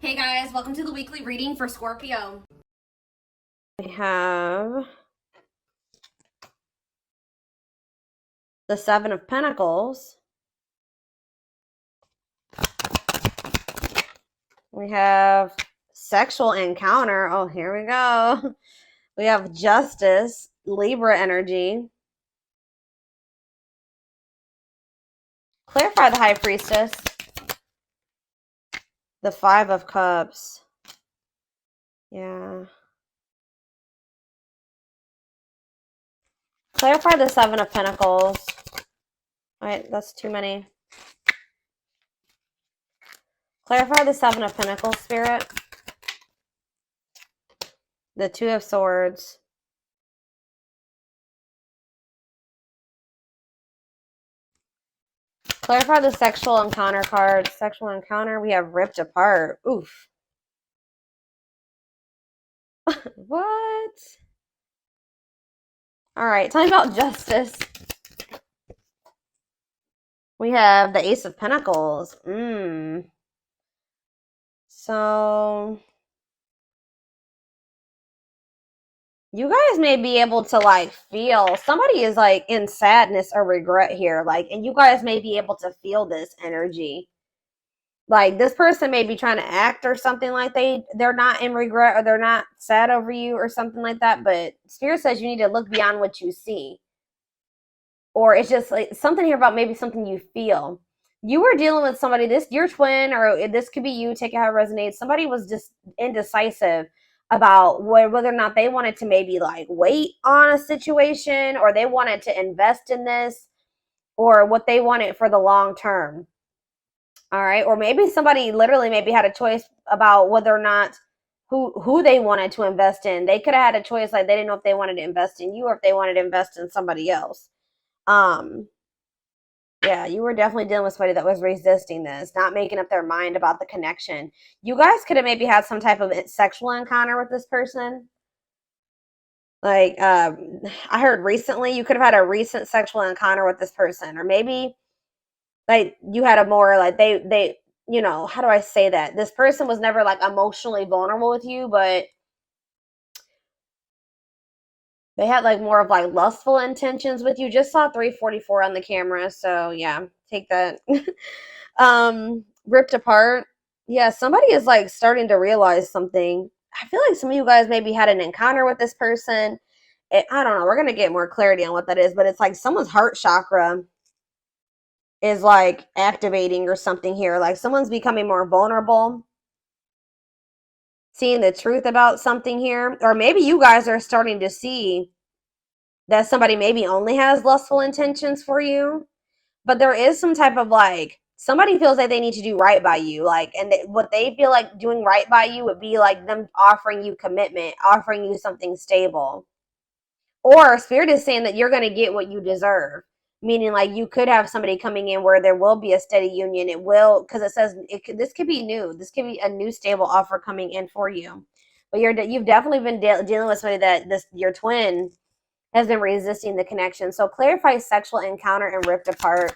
Hey guys, welcome to the weekly reading for Scorpio. We have the Seven of Pentacles. We have sexual encounter. Oh, here we go. We have Justice, Libra energy. Clarify the High Priestess. The Five of Cups. Yeah. Clarify the Seven of Pentacles. All right, that's too many. Clarify the Seven of Pentacles, Spirit. The Two of Swords. Clarify the sexual encounter card. Sexual encounter, we have ripped apart. Oof. What? All right, talking about justice. We have the Ace of Pentacles. So you guys may be able to like feel somebody is like in sadness or regret here, like, and you guys may be able to feel this energy. Like this person may be trying to act or something like they're not in regret or they're not sad over you or something like that, but Spirit says you need to look beyond what you see. Or it's just like something here about maybe something you feel. You were dealing with somebody, this your twin, or this could be you, take it how it resonates. Somebody was just indecisive about whether or not they wanted to maybe like wait on a situation or they wanted to invest in this or what they wanted for the long term. All right. Or maybe somebody literally maybe had a choice about whether or not who they wanted to invest in. They could have had a choice, like they didn't know if they wanted to invest in you or if they wanted to invest in somebody else. Yeah, you were definitely dealing with somebody that was resisting this, not making up their mind about the connection. You guys could have maybe had some type of sexual encounter with this person. Like, I heard recently you could have had a recent sexual encounter with this person, or maybe like you had a more like they you know, how do I say that? This person was never like emotionally vulnerable with you, but they had like more of like lustful intentions with you. Just saw 344 on the camera, so yeah, take that. Ripped apart. Yeah, somebody is like starting to realize something. I feel like some of you guys maybe had an encounter with this person. I don't know. We're gonna get more clarity on what that is, but it's like someone's heart chakra is like activating or something here. Like someone's becoming more vulnerable, seeing the truth about something here, or maybe you guys are starting to see that somebody maybe only has lustful intentions for you, but there is some type of like somebody feels like they need to do right by you, like, and what they feel like doing right by you would be like them offering you commitment, offering you something stable, or Spirit is saying that you're going to get what you deserve, meaning like you could have somebody coming in where there will be a steady union. It will, because it says this could be new, this could be a new stable offer coming in for you, but you've definitely been dealing with somebody that your twin has been resisting the connection. So clarify sexual encounter and ripped apart.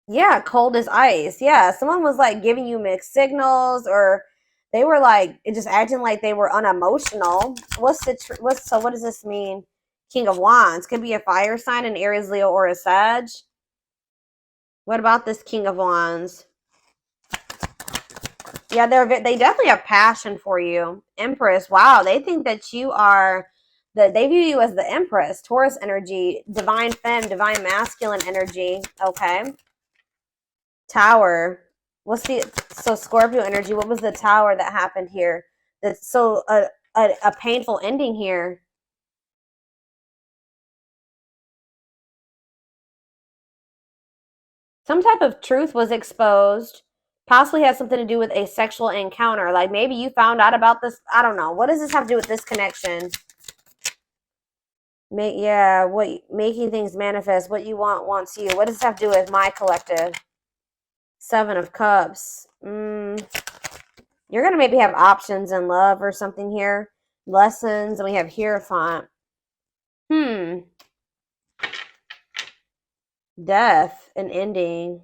Yeah, cold as ice. Yeah, someone was like giving you mixed signals, or they were like just acting like they were unemotional. What does this mean? King of Wands could be a fire sign, an Aries, Leo, or a Sag. What about this King of Wands? Yeah, they definitely have passion for you. Empress. Wow, they think that you are they view you as the Empress. Taurus energy, divine femme, divine masculine energy. Okay. Tower. So Scorpio energy? What was the Tower that happened here? That's so a painful ending here. Some type of truth was exposed. Possibly has something to do with a sexual encounter. Like maybe you found out about this. I don't know. What does this have to do with this connection? Making things manifest. What you want wants you. What does this have to do with my collective? Seven of Cups. You're gonna maybe have options in love or something here. Lessons, and we have Hierophant. Death, an ending.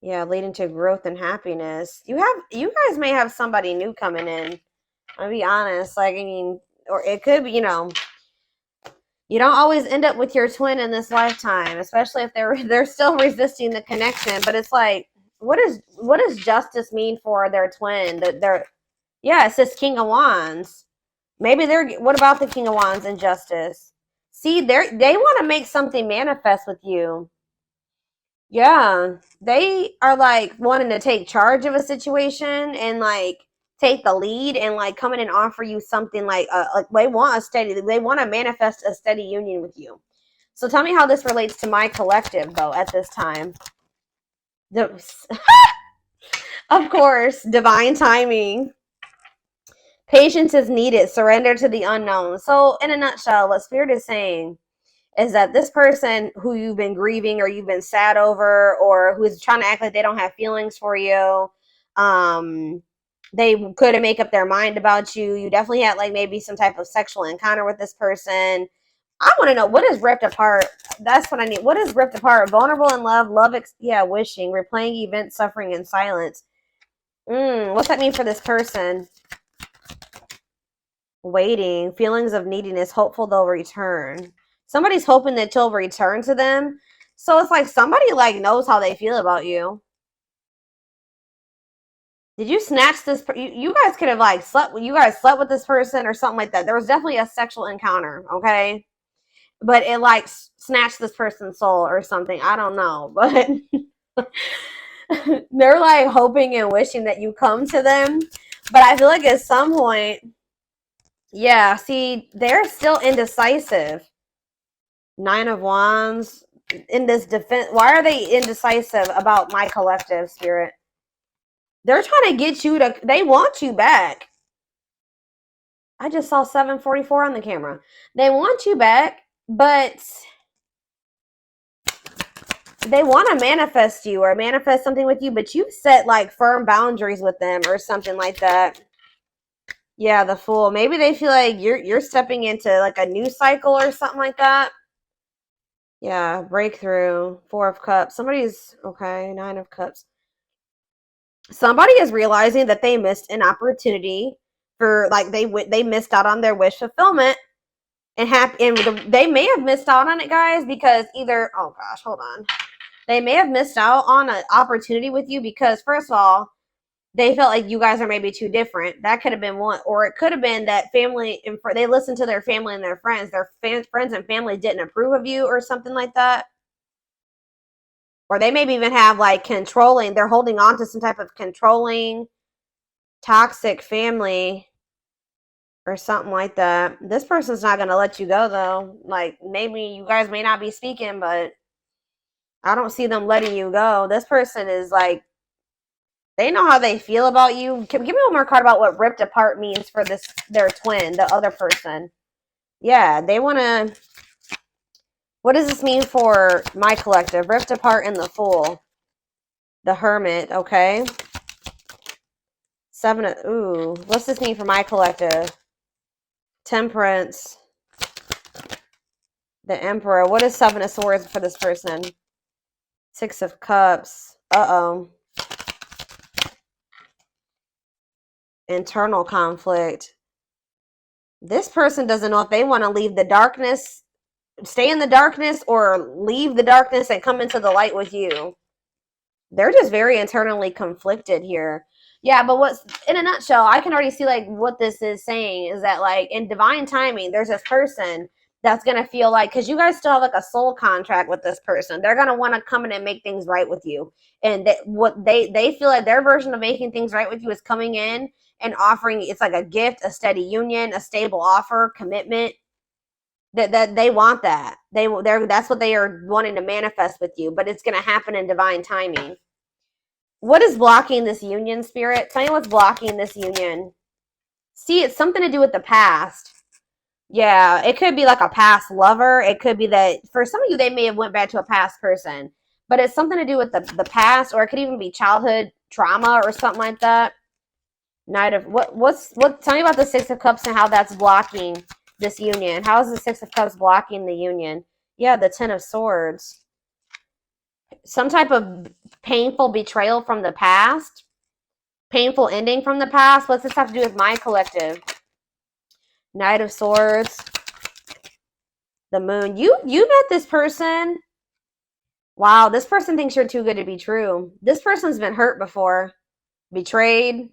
Yeah, leading to growth and happiness. You guys may have somebody new coming in. I'll be honest. Like, I mean, or it could be, you know, you don't always end up with your twin in this lifetime, especially if they're still resisting the connection. But it's like, what does justice mean for their twin? That they're, yeah, it says King of Wands. Maybe they're, what about the King of Wands and justice? See, they want to make something manifest with you. Yeah, they are like wanting to take charge of a situation and like take the lead and like come in and offer you something like they want a steady, they want to manifest a steady union with you. So tell me how this relates to my collective though at this time. Of course, divine timing. Patience is needed. Surrender to the unknown. So in a nutshell, what Spirit is saying is that this person who you've been grieving or you've been sad over or who's trying to act like they don't have feelings for you, they couldn't make up their mind about you. You definitely had like maybe some type of sexual encounter with this person. I want to know, what is ripped apart? That's what I need. What is ripped apart? Vulnerable in love, wishing, replaying events, suffering in silence. What's that mean for this person? Waiting, feelings of neediness, hopeful they'll return. Somebody's hoping that you'll return to them. So it's like somebody like knows how they feel about you. Did you snatch this? You guys could have like slept. You guys slept with this person or something like that. There was definitely a sexual encounter, okay? But it like snatched this person's soul or something. I don't know, but they're like hoping and wishing that you come to them. But I feel like at some point, yeah. See, they're still indecisive. 9 of Wands in this defense. Why are they indecisive about my collective, Spirit? They're trying to get you to, they want you back. I just saw 744 on the camera. They want you back, but they want to manifest you or manifest something with you, but you set like firm boundaries with them or something like that. Yeah, the Fool. Maybe they feel like you're stepping into like a new cycle or something like that. Yeah, breakthrough. 4 of Cups. Somebody's okay. 9 of Cups. Somebody is realizing that they missed an opportunity for like they missed out on their wish fulfillment and they may have missed out on it, guys, because either, oh gosh, hold on, they may have missed out on an opportunity with you because first of all, they felt like you guys are maybe too different. That could have been one, or it could have been that family and they listened to their family and their friends. Their friends and family didn't approve of you or something like that. Or they maybe even have like controlling, they're holding on to some type of controlling, toxic family or something like that. This person's not going to let you go though. Like maybe you guys may not be speaking, but I don't see them letting you go. This person is like, they know how they feel about you. Give me one more card about what ripped apart means for their twin, the other person. Yeah, they want to, what does this mean for my collective? Ripped apart in the Fool. The Hermit, okay. 7 of, ooh, what's this mean for my collective? Temperance. The Emperor. What is 7 of Swords for this person? 6 of Cups. Uh-oh. Internal conflict. This person doesn't know if they want to leave the darkness, stay in the darkness, or leave the darkness and come into the light with you. They're just very internally conflicted here. Yeah, but what's, in a nutshell, I can already see like what this is saying is that like in divine timing, there's this person that's going to feel like, because you guys still have like a soul contract with this person, they're going to want to come in and make things right with you. And they feel like their version of making things right with you is coming in and offering, it's like a gift, a steady union, a stable offer, commitment. That they want that. That's what they are wanting to manifest with you, but it's going to happen in divine timing. What is blocking this union, Spirit? Tell me what's blocking this union. See, it's something to do with the past. Yeah, it could be like a past lover. It could be that for some of you, they may have went back to a past person, but it's something to do with the past, or it could even be childhood trauma or something like that. Knight of tell me about the 6 of Cups and how that's blocking this union. How is the 6 of Cups blocking the union? Yeah, the 10 of Swords. some type of painful betrayal from the past, painful ending from the past. What's this have to do with my collective? Knight of Swords, the Moon. You met this person. Wow, this person thinks you're too good to be true. This person's been hurt before, betrayed.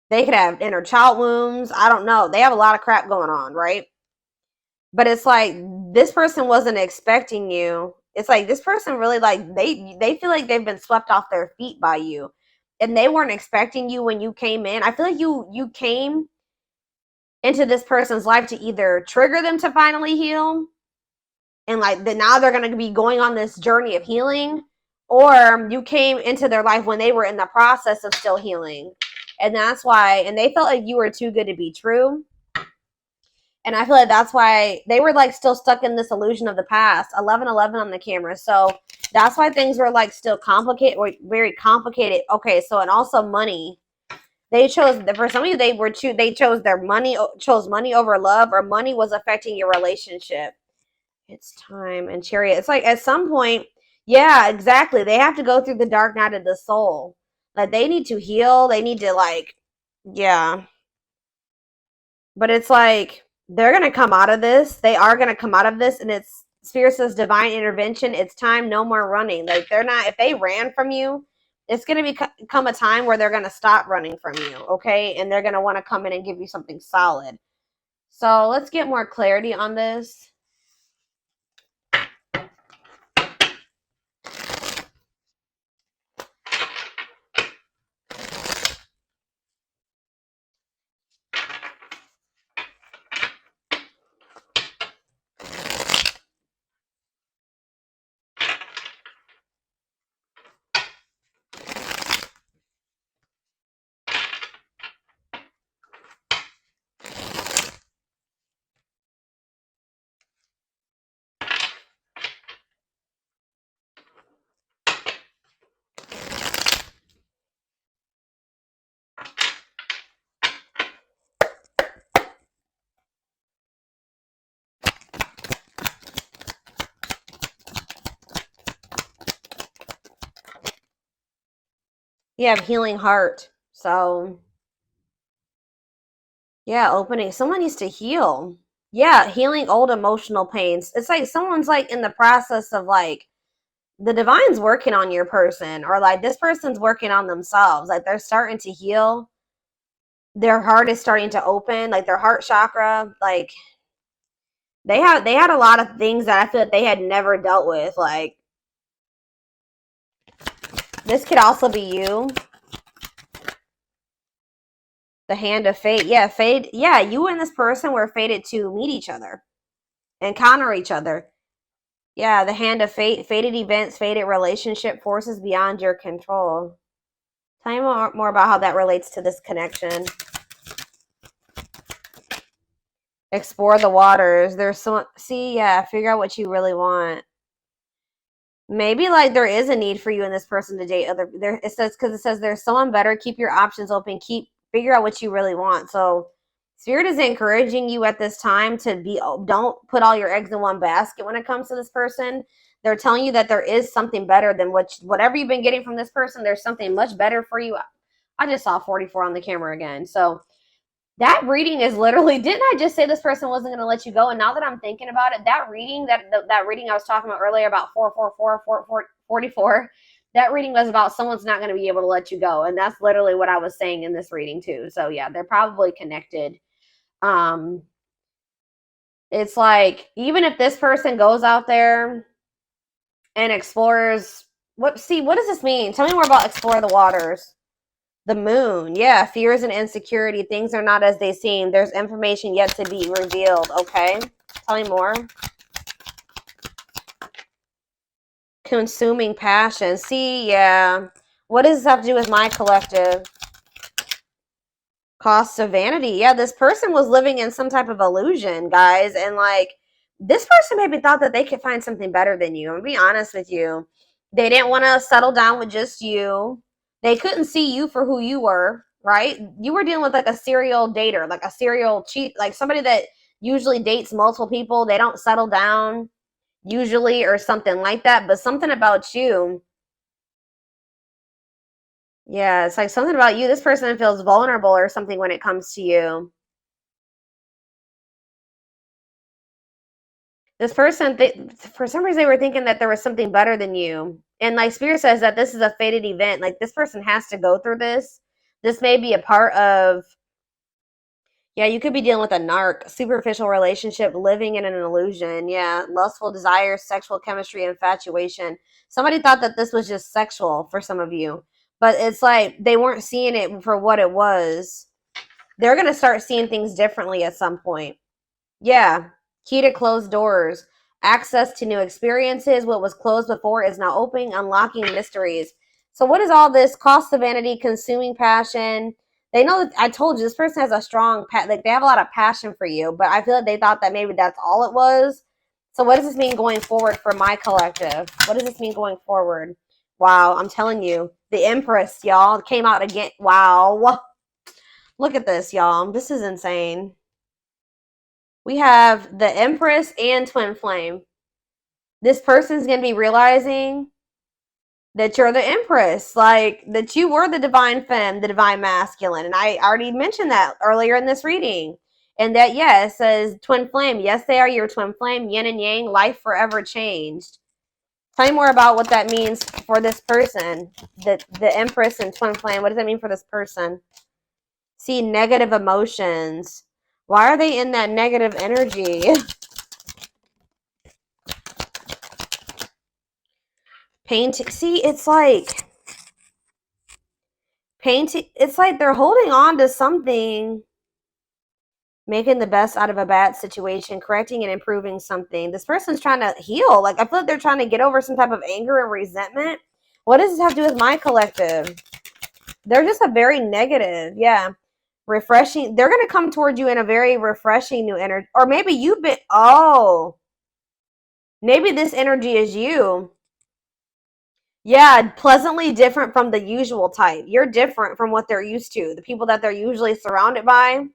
They could have inner child wounds. I don't know. They have a lot of crap going on, right? But it's like this person wasn't expecting you. It's like this person really like they feel like they've been swept off their feet by you, and they weren't expecting you when you came in. I feel like you came into this person's life to either trigger them to finally heal, and like now they're going to be going on this journey of healing, or you came into their life when they were in the process of still healing, and that's why. And they felt like you were too good to be true. And I feel like that's why they were like still stuck in this illusion of the past. 1111 on the camera. So that's why things were like still complicated, or very complicated. Okay, so and also money. They chose, for some of you, they chose money over love, or money was affecting your relationship. It's time. And Chariot. It's like at some point, yeah, exactly. They have to go through the dark night of the soul. Like they need to heal. They need to like, yeah. But it's like they're going to come out of this. They are going to come out of this, and it's Spirit says divine intervention. It's time, no more running. Like they're not, if they ran from you, it's going to become a time where they're going to stop running from you, okay? And they're going to want to come in and give you something solid. So let's get more clarity on this. You have healing heart. So yeah, opening. Someone needs to heal. Yeah, healing old emotional pains. It's like someone's like in the process of like the divine's working on your person, or like this person's working on themselves. Like they're starting to heal. Their heart is starting to open, like their heart chakra. Like they had a lot of things that I feel like they had never dealt with. Like this could also be you. The hand of fate. Yeah, fate. Yeah, you and this person were fated to meet each other, encounter each other. Yeah, the hand of fate, fated events, fated relationship, forces beyond your control. Tell me more about how that relates to this connection. Explore the waters. There's so, see, yeah, figure out what you really want. Maybe like there is a need for you and this person to date other. There it says, because it says there's someone better. Keep your options open. Figure out what you really want. So Spirit is encouraging you at this time to be, don't put all your eggs in one basket when it comes to this person. They're telling you that there is something better than whatever you've been getting from this person. There's something much better for you. I just saw 44 on the camera again. So that reading is literally, didn't I just say this person wasn't going to let you go? And now that I'm thinking about it, that reading, that reading I was talking about earlier about 44, that reading was about someone's not going to be able to let you go. And that's literally what I was saying in this reading too. So yeah, they're probably connected. It's like, even if this person goes out there and explores, what does this mean? Tell me more about explore the waters. The moon. Yeah, fears and insecurity. Things are not as they seem. There's information yet to be revealed. Okay. Tell me more. Consuming passion. See, yeah. What does this have to do with my collective? Cost of vanity. Yeah, this person was living in some type of illusion, guys. And like, this person maybe thought that they could find something better than you. I'm gonna be honest with you. They didn't want to settle down with just you. They couldn't see you for who you were, right? You were dealing with like a serial dater, like a serial cheat, like somebody that usually dates multiple people. They don't settle down. usually, or something like that. But something about you, yeah, it's like something about you. This person feels vulnerable or something when it comes to you. This person, for some reason, they were thinking that there was something better than you. And like Spirit says that this is a fated event. Like this person has to go through this. This may be a part of, yeah, you could be dealing with a narc, superficial relationship, living in an illusion. Yeah, lustful desires, sexual chemistry, infatuation. Somebody thought that this was just sexual for some of you, but it's like they weren't seeing it for what it was. They're going to start seeing things differently at some point. Yeah. Key to closed doors. Access to new experiences. What was closed before is now opening, unlocking mysteries. So what is all this? Cost of vanity, consuming passion. They know that I told you this person has a strong like they have a lot of passion for you, but I feel like they thought that maybe that's all it was. So what does this mean going forward for my collective? What does this mean going forward? Wow, I'm telling you, the Empress, y'all, came out again. Wow. Look at this, y'all. This is insane. We have the Empress and Twin Flame. This person's going to be realizing that you're the Empress, like that you were the divine femme, the divine masculine. And I already mentioned that earlier in this reading. And that, yeah, it says Twin Flame. Yes, they are your Twin Flame, yin and yang, life forever changed. Tell me more about what that means for this person, the Empress and Twin Flame. What does that mean for this person? See, negative emotions. Why are they in that negative energy? Painting. See, it's like painting. It's like they're holding on to something, making the best out of a bad situation, correcting and improving something. This person's trying to heal. Like I feel like they're trying to get over some type of anger and resentment. What does this have to do with my collective? They're just a very negative, yeah, refreshing. They're gonna come toward you in a very refreshing new energy, or maybe you've been. Oh, maybe this energy is you. Yeah, pleasantly different from the usual type. You're different from what they're used to. The people that they're usually surrounded by.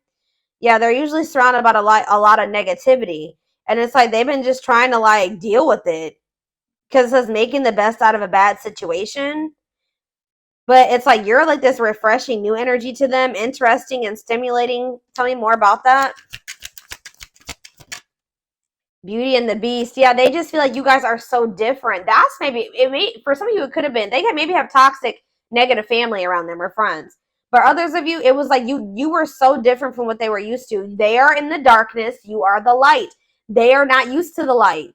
Yeah, they're usually surrounded by a lot of negativity. And it's like they've been just trying to like deal with it. Because it says making the best out of a bad situation. But it's like you're like this refreshing new energy to them, interesting and stimulating. Tell me more about that. Beauty and the Beast. Yeah, they just feel like you guys are so different. That's maybe it may for some of you it could have been they could maybe have toxic, negative family around them or friends. But others of you, it was like you were so different from what they were used to. They are in the darkness, you are the light. They are not used to the light,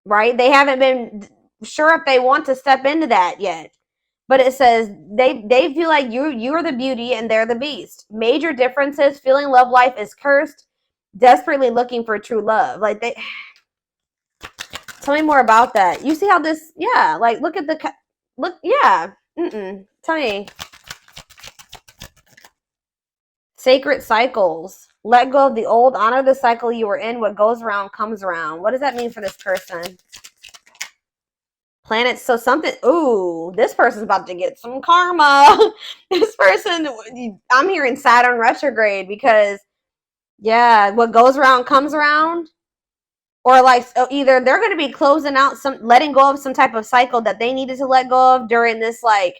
right? They haven't been sure if they want to step into that yet. But it says they feel like you're the beauty and they're the beast. Major differences, feeling love life is cursed, desperately looking for true love. Like they tell me more about that. You see how this, yeah, like look at the, look, yeah. Tell me. Sacred cycles. Let go of the old, honor the cycle you were in. What goes around comes around. What does that mean for this person? Planets. So something, ooh, this person's about to get some karma. This person, I'm hearing Saturn retrograde because, yeah, what goes around comes around. Or like either they're going to be closing out letting go of some type of cycle that they needed to let go of during this, like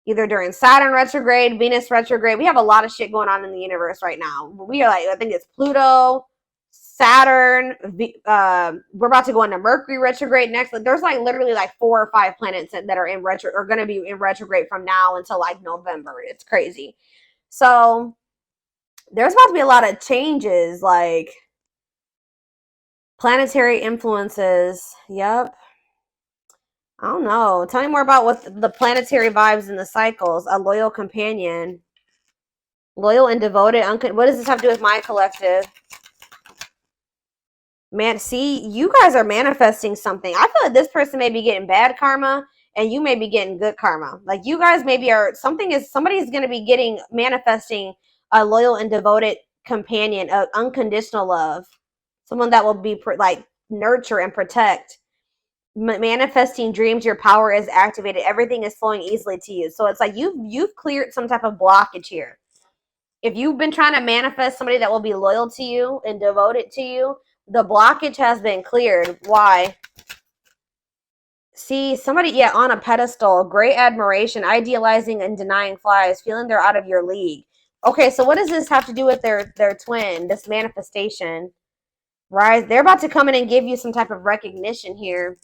either during Saturn retrograde, Venus retrograde. We have a lot of shit going on in the universe right now. We are like, I think it's Pluto, Saturn. We're about to go into Mercury retrograde next. Like, there's like literally like 4 or 5 planets that are in retro or going to be in retrograde from now until like November. It's crazy. So there's about to be a lot of changes, like planetary influences. Yep. I don't know. Tell me more about what the planetary vibes and the cycles. A loyal companion. Loyal and devoted. What does this have to do with my collective? Man, see, you guys are manifesting something. I feel like this person may be getting bad karma and you may be getting good karma. Like you guys maybe are, somebody's going to be manifesting a loyal and devoted companion, unconditional love. Someone that will be like nurture and protect. Manifesting dreams, your power is activated, everything is flowing easily to you. So it's like you've cleared some type of blockage here. If you've been trying to manifest somebody that will be loyal to you and devoted to you, The blockage has been cleared. Why? See, somebody, yeah, on a pedestal, great admiration, idealizing and denying flies, feeling they're out of your league. Okay, so what does this have to do with their twin, this manifestation? Rise, they're about to come in and give you some type of recognition here.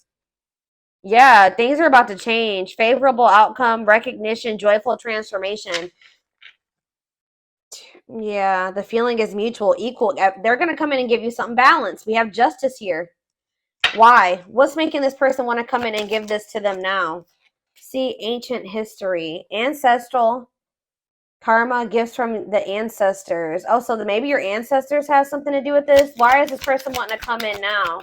Yeah, things are about to change. Favorable outcome, recognition, joyful transformation. Yeah, the feeling is mutual, equal. They're going to come in and give you something balanced. We have justice here. Why? What's making this person want to come in and give this to them now? See, ancient history, ancestral, karma, gifts from the ancestors. Oh, so maybe your ancestors have something to do with this? Why is this person wanting to come in now?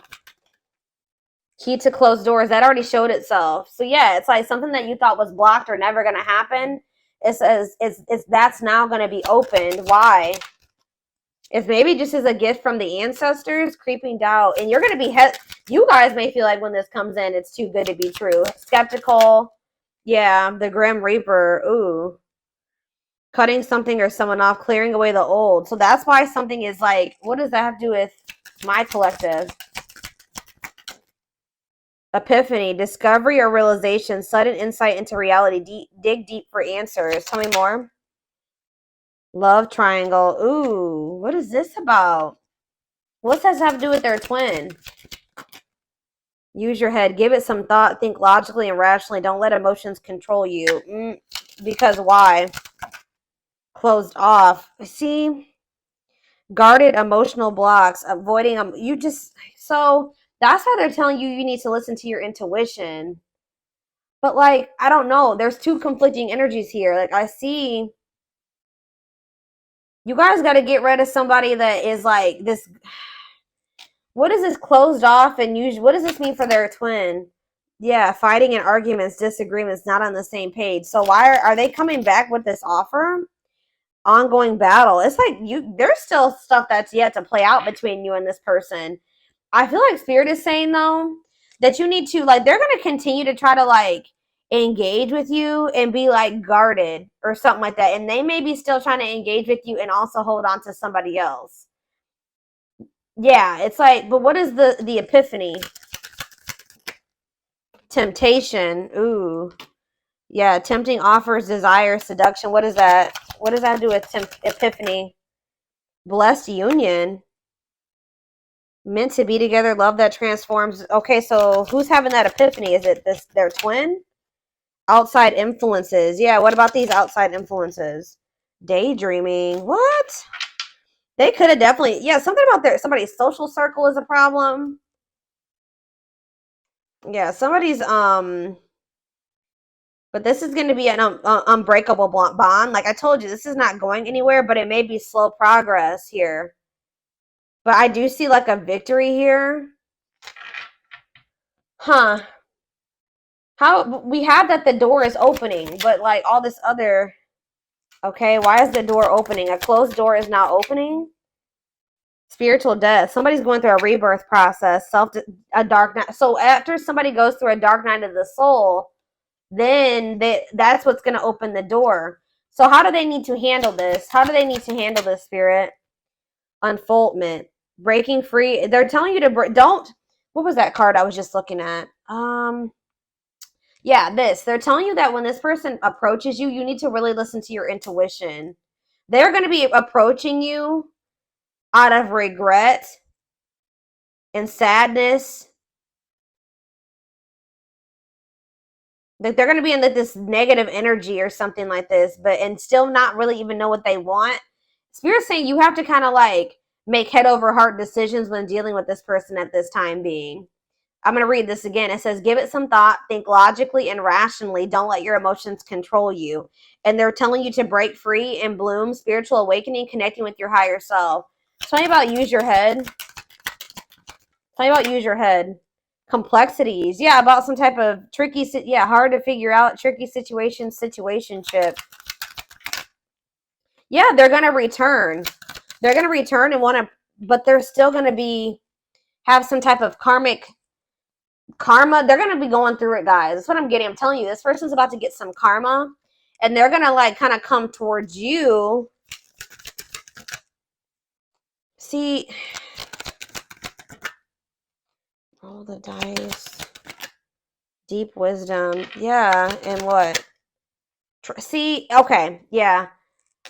Key to closed doors. That already showed itself. So yeah, it's like something that you thought was blocked or never going to happen. It says it's that's now going to be opened. Why? It's maybe just as a gift from the ancestors, creeping doubt. And you're going to be, you guys may feel like when this comes in, it's too good to be true. Skeptical. Yeah, the Grim Reaper. Ooh. Cutting something or someone off, clearing away the old. So that's why something is like, what does that have to do with my collective? Epiphany, discovery or realization, sudden insight into reality. Dig deep for answers. Tell me more. Love triangle. Ooh, what is this about? What does that have to do with their twin? Use your head. Give it some thought. Think logically and rationally. Don't let emotions control you. Because why? Closed off. See? Guarded emotional blocks. Avoiding them. So that's how they're telling you you need to listen to your intuition. But like, I don't know. There's two conflicting energies here. Like I see... You guys got to get rid of somebody that is like this. What is this closed off and what does this mean for their twin? Yeah, fighting and arguments, disagreements, not on the same page. So why are they coming back with this offer? Ongoing battle. It's like there's still stuff that's yet to play out between you and this person. I feel like Spirit is saying though that you need to like they're going to continue to try to like engage with you and be like guarded or something like that, and they may be still trying to engage with you and also hold on to somebody else. Yeah, it's like, but what is the epiphany? Temptation. Ooh, yeah, tempting offers, desire, seduction. What is that? What does that do with epiphany? Blessed union. Meant to be together, love that transforms. Okay, so who's having that epiphany? Is it their twin? Outside influences. Yeah, what about these outside influences? Daydreaming. What? They could have definitely, yeah, something about somebody's social circle is a problem. Yeah, somebody's, but this is going to be an unbreakable bond. Like I told you, this is not going anywhere, but it may be slow progress here. But I do see like a victory here. Huh. How we have that the door is opening, but like all this other, okay, why is the door opening? A closed door is now opening. Spiritual death. Somebody's going through a rebirth process, a dark night. So after somebody goes through a dark night of the soul, then that's what's going to open the door. So how do they need to handle this? How do they need to handle this, Spirit? Unfoldment. Breaking free. They're telling you to don't. What was that card I was just looking at? Yeah, they're telling you that when this person approaches you, you need to really listen to your intuition. They're going to be approaching you out of regret and sadness. Like they're going to be in this negative energy or something like this, and still not really even know what they want. Spirit's saying you have to kind of like make head over heart decisions when dealing with this person at this time being. I'm going to read this again. It says, give it some thought, think logically and rationally. Don't let your emotions control you. And they're telling you to break free and bloom, spiritual awakening, connecting with your higher self. Tell me about use your head. Tell me about use your head. Complexities. Yeah, about some type of tricky, hard to figure out, tricky situationship. Yeah, they're going to return. They're going to return and want to, but they're still going to have some type of karma. They're going to be going through it, guys. That's what I'm getting. I'm telling you, this person's about to get some karma, and they're going to like kind of come towards you. See, Roll the dice. Deep wisdom. Yeah, and what? See, okay, yeah.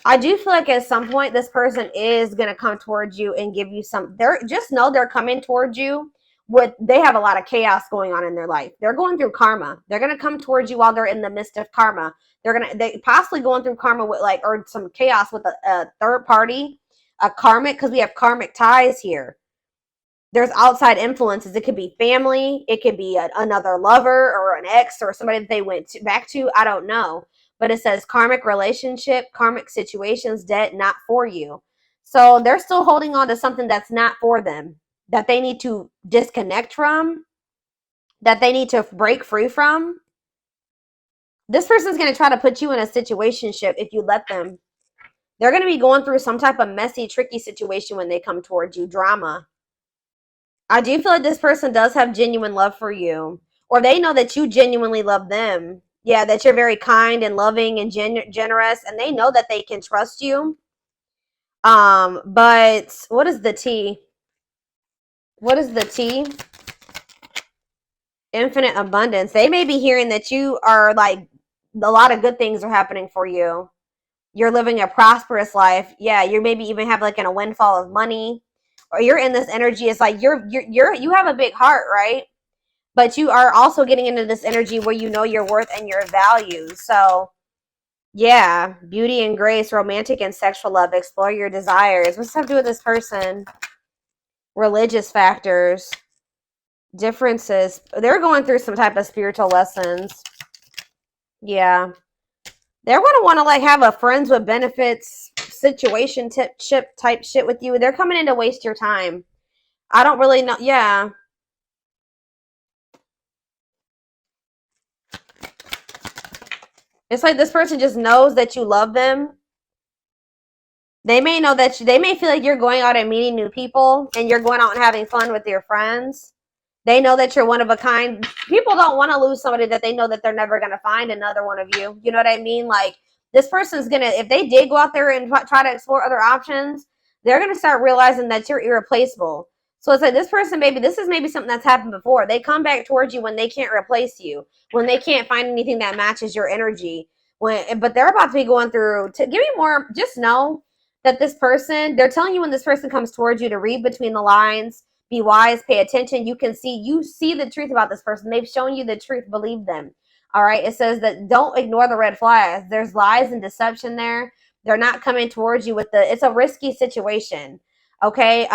I do feel like at some point this person is gonna come towards you and give you some. They're just know they're coming towards you with. They have a lot of chaos going on in their life. They're going through karma. They're gonna come towards you while they're in the midst of karma. They possibly going through karma with like or some chaos with a third party, a karmic because we have karmic ties here. There's outside influences. It could be family. It could be another lover or an ex or somebody that they went back to. I don't know. But it says karmic relationship, karmic situations, debt, not for you. So they're still holding on to something that's not for them, that they need to disconnect from, that they need to break free from. This person's going to try to put you in a situationship if you let them. They're going to be going through some type of messy, tricky situation when they come towards you. Drama. I do feel like this person does have genuine love for you, or they know that you genuinely love them. Yeah, that you're very kind and loving and generous, and they know that they can trust you. But what is the T? What is the T? Infinite abundance. They may be hearing that you are like a lot of good things are happening for you. You're living a prosperous life. Yeah, you maybe even have like a windfall of money, or you're in this energy. It's like you have a big heart, right? But you are also getting into this energy where you know your worth and your value. So, yeah, beauty and grace, romantic and sexual love, explore your desires. What's that to do with this person? Religious factors, differences. They're going through some type of spiritual lessons. Yeah. They're going to want to like have a friends with benefits situation type shit with you. They're coming in to waste your time. I don't really know. Yeah. It's like this person just knows that you love them. They may know that they may feel like you're going out and meeting new people and you're going out and having fun with your friends. They know that you're one of a kind. People don't want to lose somebody that they know that they're never going to find another one of you. You know what I mean? Like this person's going to, if they did go out there and try to explore other options, they're going to start realizing that you're irreplaceable. So it's like this person, this is maybe something that's happened before. They come back towards you when they can't replace you, when they can't find anything that matches your energy. But they're about to be going through, give me more, just know that this person, they're telling you when this person comes towards you to read between the lines, be wise, pay attention. You see the truth about this person. They've shown you the truth. Believe them. All right. It says that don't ignore the red flags. There's lies and deception there. They're not coming towards you it's a risky situation. Okay.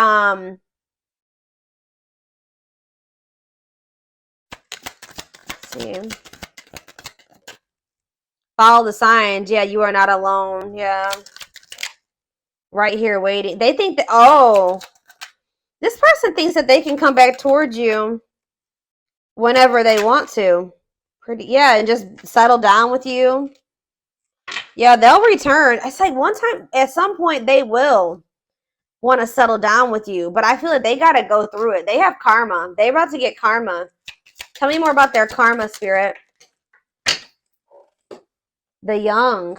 Let's see. Follow the signs. Yeah, you are not alone. Yeah. Right here waiting. They think that, this person thinks that they can come back towards you whenever they want to. And just settle down with you. Yeah, they'll return. It's like one time, at some point, they will want to settle down with you. But I feel like they got to go through it. They have karma. They're about to get karma. Tell me more about their karma, spirit. The young.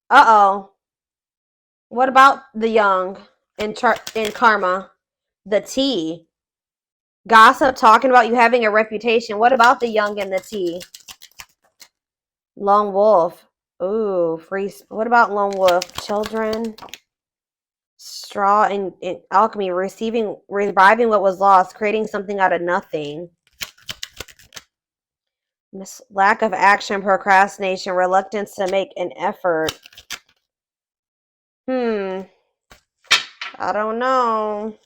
Uh-oh. What about the young in karma? The T. Gossip, talking about you having a reputation. What about the young and the T? Lone wolf. Ooh, free. What about lone wolf? Children. Straw and alchemy. Reviving what was lost. Creating something out of nothing. Lack of action, procrastination, reluctance to make an effort. I don't know.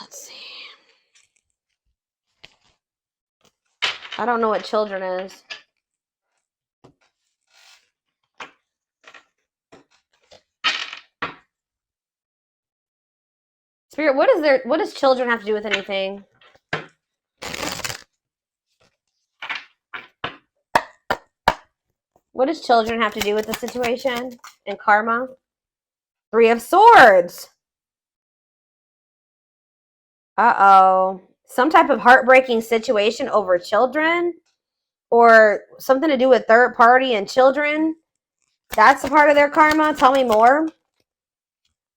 Let's see. I don't know what children is. Spirit, what does children have to do with anything? What does children have to do with the situation and karma? Three of Swords. Uh-oh. Some type of heartbreaking situation over children? Or something to do with third party and children? That's a part of their karma? Tell me more.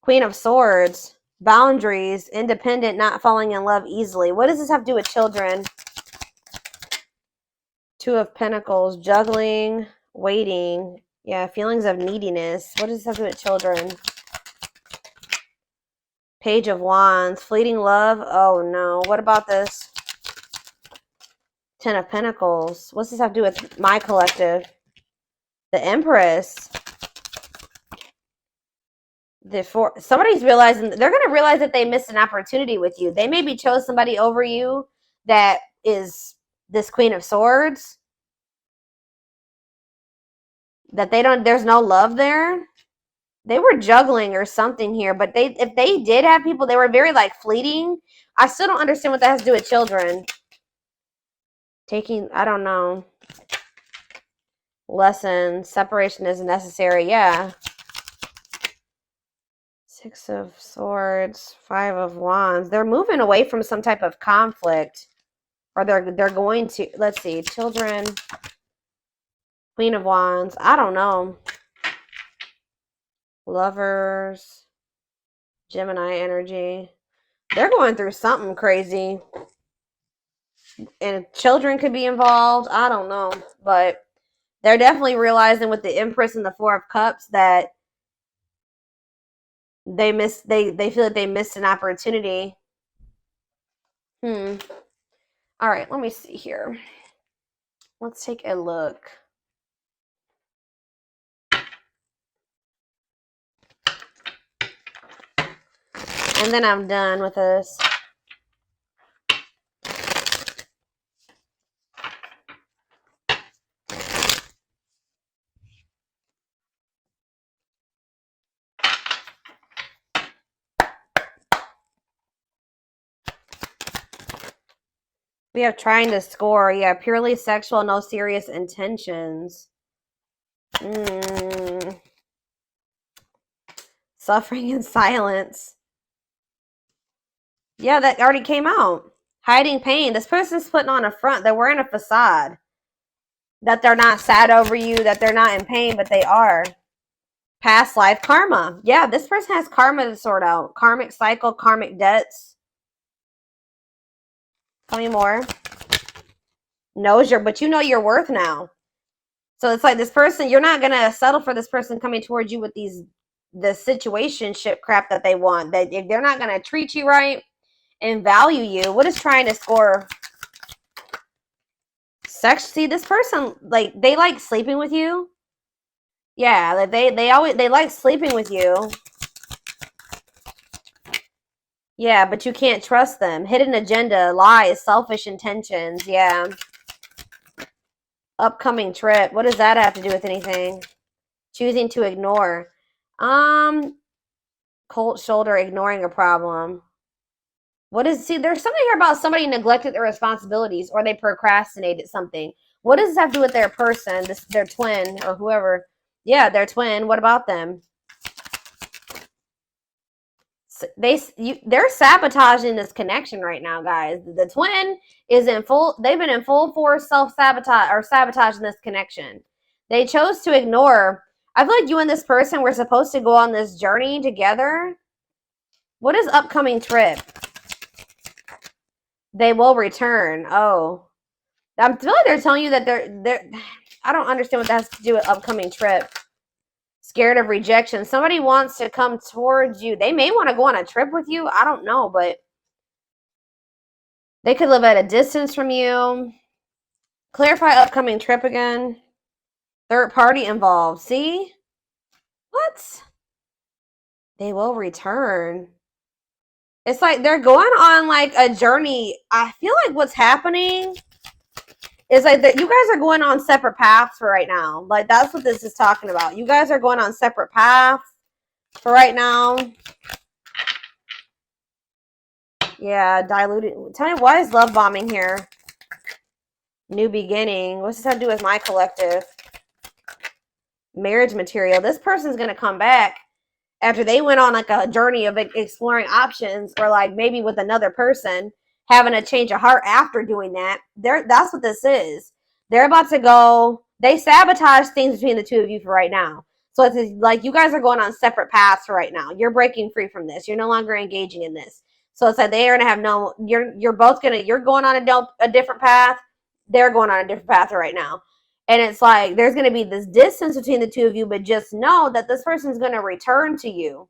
Queen of Swords. Boundaries, independent, not falling in love easily. What does this have to do with children? Two of Pentacles, juggling, waiting. Yeah, feelings of neediness. What does this have to do with children? Page of Wands, fleeting love. Oh no. What about this? Ten of Pentacles. What's this have to do with my collective? The Empress. Somebody's realizing, they're going to realize that they missed an opportunity with you. They maybe chose somebody over you that is this Queen of Swords. That there's no love there. They were juggling or something here, but if they did have people, they were very like fleeting. I still don't understand what that has to do with children. I don't know. Lesson, separation is necessary. Yeah. Six of Swords, Five of Wands. They're moving away from some type of conflict, or they're going to. Let's see, children, Queen of Wands. I don't know. Lovers, Gemini energy. They're going through something crazy, and children could be involved. I don't know, but they're definitely realizing with the Empress and the Four of Cups that they feel like they missed an opportunity. All right, let me see here. Let's take a look. And then I'm done with this. We have trying to score. Yeah, purely sexual, no serious intentions. Suffering in silence. Yeah, that already came out. Hiding pain. This person's putting on a front. They're wearing a facade. That they're not sad over you, that they're not in pain, but they are. Past life karma. Yeah, this person has karma to sort out. Karmic cycle, karmic debts. Tell me more. But you know your worth now. So it's like this person, you're not going to settle for this person coming towards you with the situationship crap that they want. That if they're not going to treat you right and value you, what is trying to score? Sex. See, this person, like, they like sleeping with you. Yeah, like they like sleeping with you. Yeah, but you can't trust them. Hidden agenda, lies, selfish intentions. Yeah. Upcoming trip. What does that have to do with anything? Choosing to ignore. Cold shoulder, ignoring a problem. See, there's something here about somebody neglected their responsibilities or they procrastinated something. What does this have to do with their person, their twin or whoever? Yeah, their twin. What about them? They're sabotaging this connection right now, guys. The twin is they've been in full force self-sabotage or sabotaging this connection. They chose to ignore. I feel like you and this person were supposed to go on this journey together. What is upcoming trip? They will return. Oh. I feel like they're telling you that they're I don't understand what that has to do with upcoming trip. Scared of rejection. Somebody wants to come towards you. They may want to go on a trip with you. I don't know, but they could live at a distance from you. Clarify upcoming trip again. Third party involved. See? What? They will return. It's like they're going on like a journey. I feel like what's happening is like that you guys are going on separate paths for right now. Like that's what this is talking about. You guys are going on separate paths for right now. Yeah, diluted. Tell me, why is love bombing here? New beginning. What's this have to do with my collective? Marriage material. This person's going to come back after they went on like a journey of exploring options, or like maybe with another person, having a change of heart after doing that. That's what this is. They're about to go. They sabotage things between the two of you for right now. So it's like you guys are going on separate paths right now. You're breaking free from this. You're no longer engaging in this. So it's like they are gonna have no. You're both gonna. You're going on a different path. They're going on a different path right now, and it's like there's gonna be this distance between the two of you. But just know that this person's gonna return to you.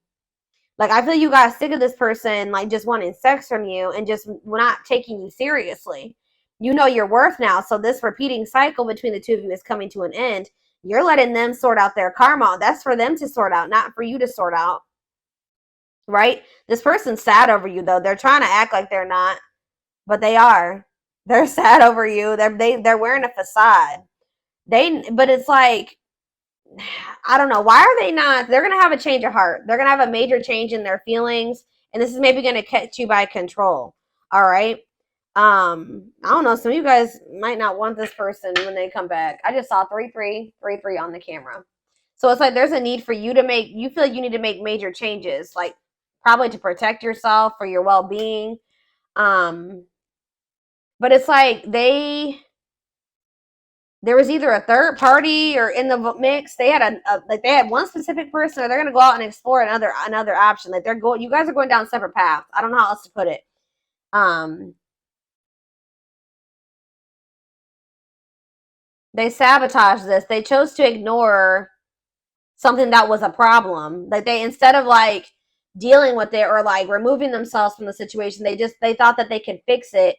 Like I feel you got sick of this person, like just wanting sex from you and just not taking you seriously. You know your worth now. So this repeating cycle between the two of you is coming to an end. You're letting them sort out their karma. That's for them to sort out, not for you to sort out. Right? This person's sad over you though. They're trying to act like they're not, but they are. They're sad over you. They're wearing a facade. But it's like, I don't know. Why are they not? They're going to have a change of heart. They're going to have a major change in their feelings. And this is maybe going to catch you by control. All right. I don't know. Some of you guys might not want this person when they come back. I just saw 3-3-3-3 on the camera. So it's like there's a need for you to you feel like you need to make major changes, like probably to protect yourself for your well-being. But it's like there was either a third party or in the mix. They had they had one specific person, or they're gonna go out and explore another option. Like you guys are going down separate paths. I don't know how else to put it. They sabotaged this. They chose to ignore something that was a problem. Like they, instead of like dealing with it or like removing themselves from the situation, they thought that they could fix it,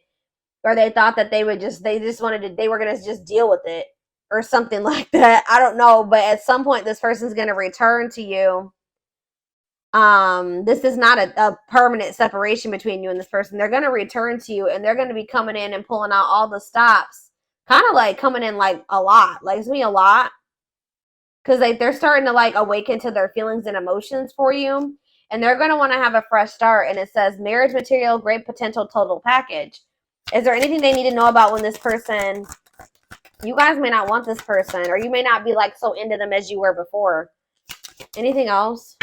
or they thought that they were gonna just deal with it or something like that. I don't know, but at some point this person's gonna return to you. This is not a permanent separation between you and this person. They're gonna return to you, and they're gonna be coming in and pulling out all the stops. Kind of like coming in like a lot. Like it's me a lot. Because like they're starting to like awaken to their feelings and emotions for you. And they're going to want to have a fresh start. And it says marriage material, great potential, total package. Is there anything they need to know about when this person, you guys may not want this person, or you may not be like so into them as you were before. Anything else?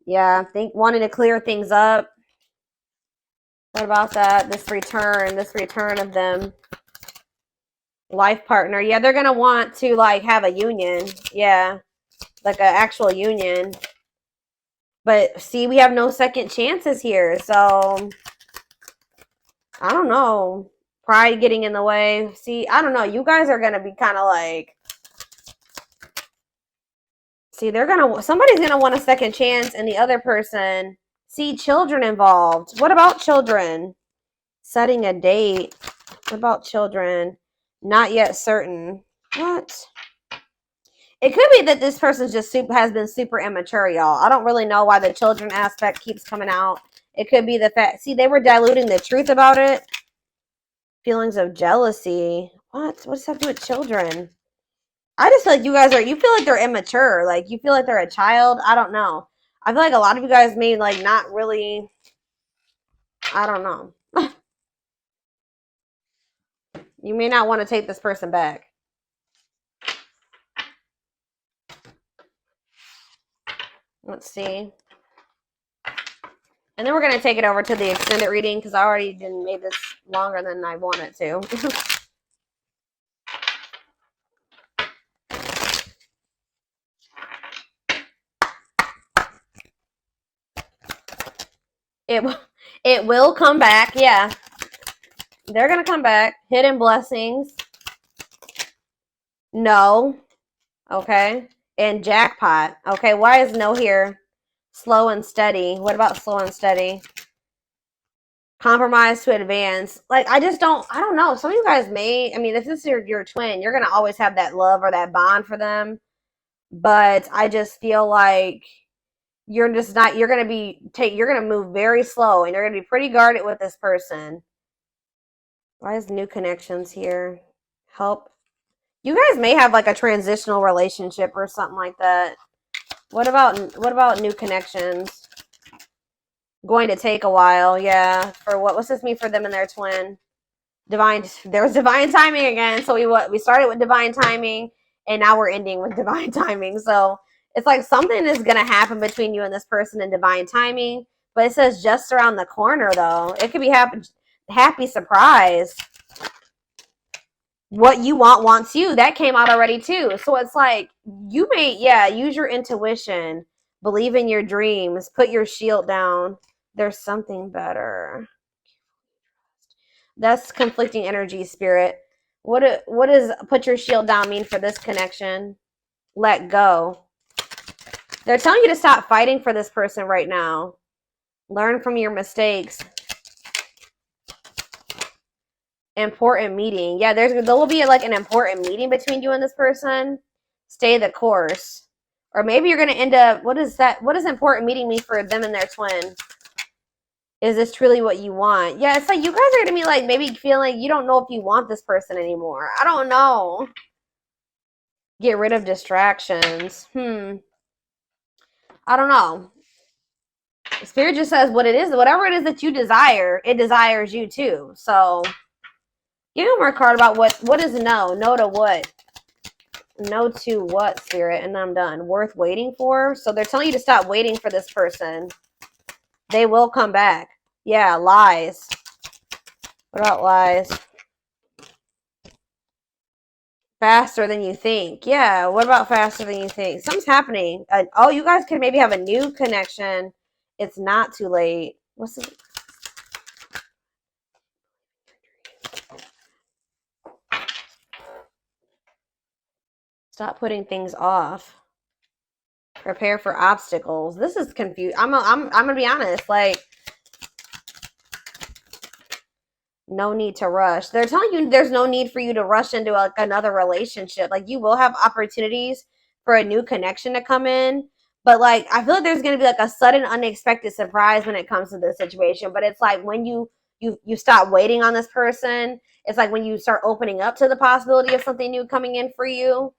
Yeah, I think wanting to clear things up. What about that? This return of them. Life partner. Yeah, they're going to want to like have a union. Yeah, like an actual union. But see, we have no second chances here. So I don't know. Pride getting in the way. See, I don't know. You guys are going to be kind of like, see, somebody's going to want a second chance, and the other person, see, children involved. What about children? Setting a date. What about children? Not yet certain. What? It could be that this person has been super immature, y'all. I don't really know why the children aspect keeps coming out. It could be the fact, see, they were diluting the truth about it. Feelings of jealousy. What? What's up with children? I just feel like you feel like they're immature. Like you feel like they're a child. I don't know. I feel like a lot of you guys may like not really, I don't know. You may not want to take this person back. Let's see. And then we're going to take it over to the extended reading because I already made this longer than I wanted to. It will come back. Yeah. They're going to come back. Hidden blessings. No. Okay. And jackpot. Okay. Why is no here? Slow and steady. What about slow and steady? Compromise to advance. Like, I don't know. Some of you guys may, I mean, if this is your twin, you're going to always have that love or that bond for them. But I just feel like you're going to move very slow, and you're going to be pretty guarded with this person. Why is new connections here? Help. You guys may have like a transitional relationship or something like that. What about new connections? Going to take a while, yeah. For what's this mean for them and their twin? There was divine timing again. So we started with divine timing, and now we're ending with divine timing. So it's like something is gonna happen between you and this person in divine timing. But it says just around the corner though. It could be happy surprise. what you want wants you. That came out already too. So it's like you may, yeah, use your intuition, believe in your dreams, put your shield down. There's something better. That's conflicting energy, spirit. What does put your shield down mean for this connection? Let go. They're telling you to stop fighting for this person right now. Learn from your mistakes. Important meeting. Yeah, there will be like an important meeting between you and this person. Stay the course. Or maybe you're going to end up, what is that? What does important meeting mean for them and their twin? Is this truly what you want? Yeah, it's like you guys are going to be like maybe feeling you don't know if you want this person anymore. I don't know. Get rid of distractions. I don't know. Spirit just says what it is. Whatever it is that you desire, it desires you too. So give me one more card about what is no? No to what? No to what, Spirit? And I'm done. Worth waiting for? So they're telling you to stop waiting for this person. They will come back. Yeah, lies. What about lies? Faster than you think. Yeah, what about faster than you think? Something's happening. Oh, you guys could maybe have a new connection. It's not too late. What's the... Stop putting things off. Prepare for obstacles. This is confused. I'm gonna be honest. Like, no need to rush. They're telling you there's no need for you to rush into like another relationship. Like, you will have opportunities for a new connection to come in, but like I feel like there's gonna be like a sudden, unexpected surprise when it comes to this situation. But it's like when you stop waiting on this person. It's like when you start opening up to the possibility of something new coming in for you.